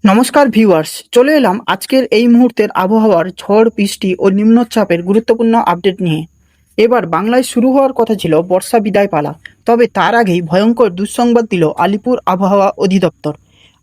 নমস্কার ভিউয়ার্স, চলে এলাম আজকের এই মুহূর্তের আবহাওয়ার ঝড় বৃষ্টি ও নিম্নচাপের গুরুত্বপূর্ণ আপডেট নিয়ে। এবার বাংলায় শুরু হওয়ার কথা ছিল বর্ষা বিদায় পালা, তবে তার আগেই ভয়ঙ্কর দুঃসংবাদ দিল আলিপুর আবহাওয়া অধিদপ্তর।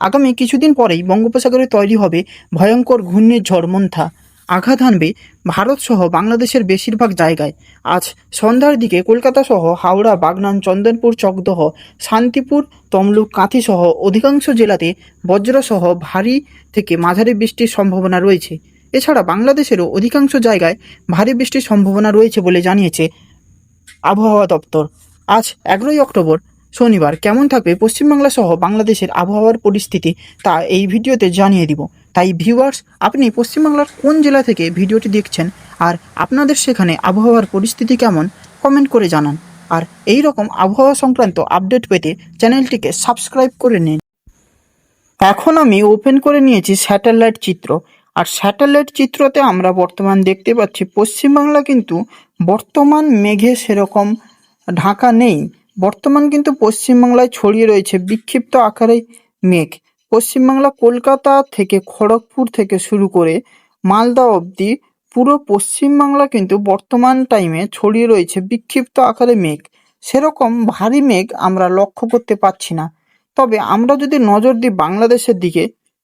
আগামী কিছুদিন পরেই বঙ্গোপসাগরে তৈরি হবে ভয়ঙ্কর ঘূর্ণিঝড় মন্থা। আঘাত হানবে ভারতসহ বাংলাদেশের বেশিরভাগ জায়গায়। আজ সন্ধ্যার দিকে কলকাতা সহ হাওড়া, বাগনান, চন্দনপুর, চকদহ, শান্তিপুর, তমলুক, কাঁথি সহ অধিকাংশ জেলাতে বজ্রসহ ভারী থেকে মাঝারি বৃষ্টির সম্ভাবনা রয়েছে। এছাড়া বাংলাদেশেরও অধিকাংশ জায়গায় ভারী বৃষ্টির সম্ভাবনা রয়েছে বলে জানিয়েছে আবহাওয়া দপ্তর। আজ 11ই অক্টোবর শনিবার কেমন থাকবে পশ্চিমবাংলা সহ বাংলাদেশের আবহাওয়ার পরিস্থিতি তা এই ভিডিওতে জানিয়ে দিব। তাই ভিউয়ার্স, আপনি পশ্চিমবাংলার কোন জেলা থেকে ভিডিওটি দেখছেন আর আপনাদের সেখানে আবহাওয়ার পরিস্থিতি কেমন কমেন্ট করে জানান। আর এই রকম আবহাওয়া সংক্রান্ত আপডেট পেতে চ্যানেলটিকে সাবস্ক্রাইব করে নিন। এখন আমি ওপেন করে নিয়েছি স্যাটেলাইট চিত্র, আর স্যাটেলাইট চিত্রতে আমরা বর্তমান দেখতে পাচ্ছি পশ্চিমবাংলা কিন্তু বর্তমান মেঘে সেরকম ঢাকা নেই। বর্তমান কিন্তু পশ্চিমবাংলায় ছড়িয়ে রয়েছে বিক্ষিপ্ত আকারে মেঘ। পশ্চিমবাংলা কলকাতা থেকে খড়গপুর থেকে শুরু করে মালদা অবধি পুরো পশ্চিমবাংলা কিন্তু বর্তমান টাইমে ছড়িয়ে রয়েছে বিক্ষিপ্ত আকারে মেঘ। সেরকম ভারী মেঘ আমরা লক্ষ্য করতে পারছি না। তবে আমরা যদি নজর দিই বাংলাদেশের দিকে,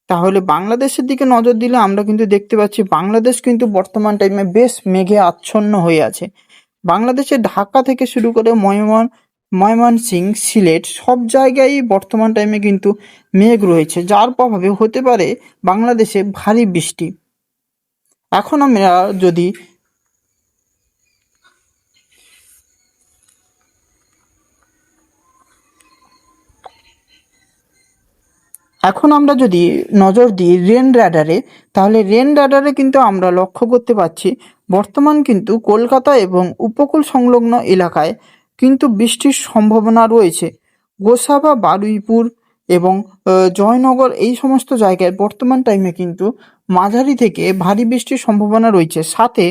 তাহলে বাংলাদেশের দিকে নজর দিলে আমরা কিন্তু দেখতে পাচ্ছি বাংলাদেশ কিন্তু বর্তমান টাইমে বেশ মেঘে আচ্ছন্ন হয়ে আছে। বাংলাদেশের ঢাকা থেকে শুরু করে ময়মনসিংহ, সিলেট সব জায়গায় বর্তমান টাইমে কিন্তু মেঘ রয়েছে, যার প্রভাবে হতে পারে বাংলাদেশে ভারী বৃষ্টি। এখন আমরা যদি নজর দিই রেন রাডারে, তাহলে রেন রাডারে কিন্তু আমরা লক্ষ্য করতে পারছি বর্তমান কিন্তু কলকাতা এবং উপকূল সংলগ্ন এলাকায় কিন্তু বৃষ্টির সম্ভাবনা রয়েছে। গোসাবা, বারুইপুর এবং জয়নগর এই সমস্ত জায়গায় বর্তমান টাইমে কিন্তু মাঝারি থেকে ভারী বৃষ্টির সম্ভাবনা রয়েছে। সাথে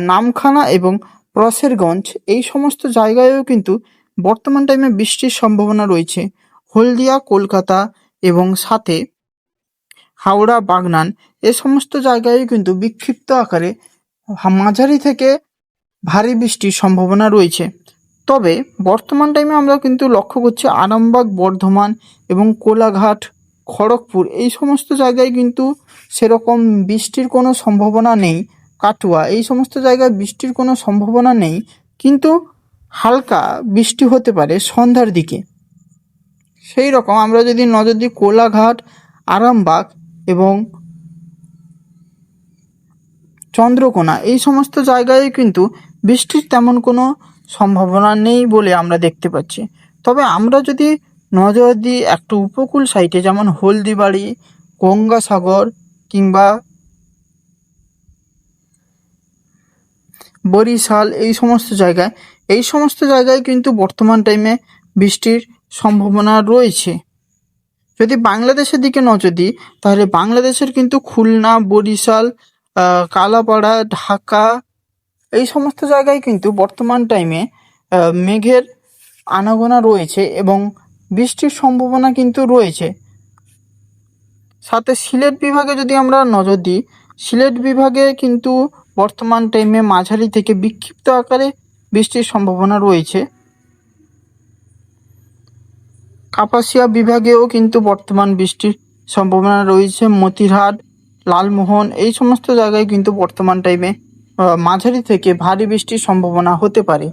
নামখানা এবং প্রসেরগঞ্জ এই সমস্ত জায়গায়ও কিন্তু বর্তমান টাইমে বৃষ্টির সম্ভাবনা রয়েছে। হলদিয়া, কলকাতা এবং সাথে হাওড়া, বাগনান এ সমস্ত জায়গায় কিন্তু বিক্ষিপ্ত আকারে মাঝারি থেকে ভারী বৃষ্টির সম্ভাবনা রয়েছে। তবে বর্তমান টাইমে আমরা কিন্তু লক্ষ্য করছি আরামবাগ, বর্ধমান এবং কোলাঘাট, খড়গপুর এই সমস্ত জায়গায় কিন্তু সেরকম বৃষ্টির কোনো সম্ভাবনা নেই। কাটুয়া এই সমস্ত জায়গায় বৃষ্টির কোনো সম্ভাবনা নেই, কিন্তু হালকা বৃষ্টি হতে পারে সন্ধ্যার দিকে। সেই রকম আমরা যদি নজর দিই কোলাঘাট, আরামবাগ এবং চন্দ্রকোনা এই সমস্ত জায়গায় কিন্তু বৃষ্টির তেমন কোনো সম্ভাবনা নেই বলে আমরা দেখতে পাচ্ছি। তবে আমরা যদি নজর দিই একটু উপকূল সাইডে, যেমন হলদিবাড়ি, গঙ্গাসাগর কিংবা বরিশাল এই সমস্ত জায়গায় কিন্তু বর্তমান টাইমে বৃষ্টির সম্ভাবনা রয়েছে। যদি বাংলাদেশের দিকে নজর দিই, তাহলে বাংলাদেশের কিন্তু খুলনা, বরিশাল, কালাপাড়া, ঢাকা এই সমস্ত জায়গায় কিন্তু বর্তমান টাইমে মেঘের আনাগোনা রয়েছে এবং বৃষ্টির সম্ভাবনা কিন্তু রয়েছে। সাথে সিলেট বিভাগে যদি আমরা নজর দিই, সিলেট বিভাগে কিন্তু বর্তমান টাইমে মাঝারি থেকে বিক্ষিপ্ত আকারে বৃষ্টির সম্ভাবনা রয়েছে। কাপাসিয়া বিভাগেও কিন্তু বর্তমান বৃষ্টির সম্ভাবনা রয়েছে। মতিরহাট, লালমোহন এই সমস্ত জায়গায় কিন্তু বর্তমান টাইমে মাঝারি থেকে ভারী বৃষ্টির সম্ভাবনা হতে পারে।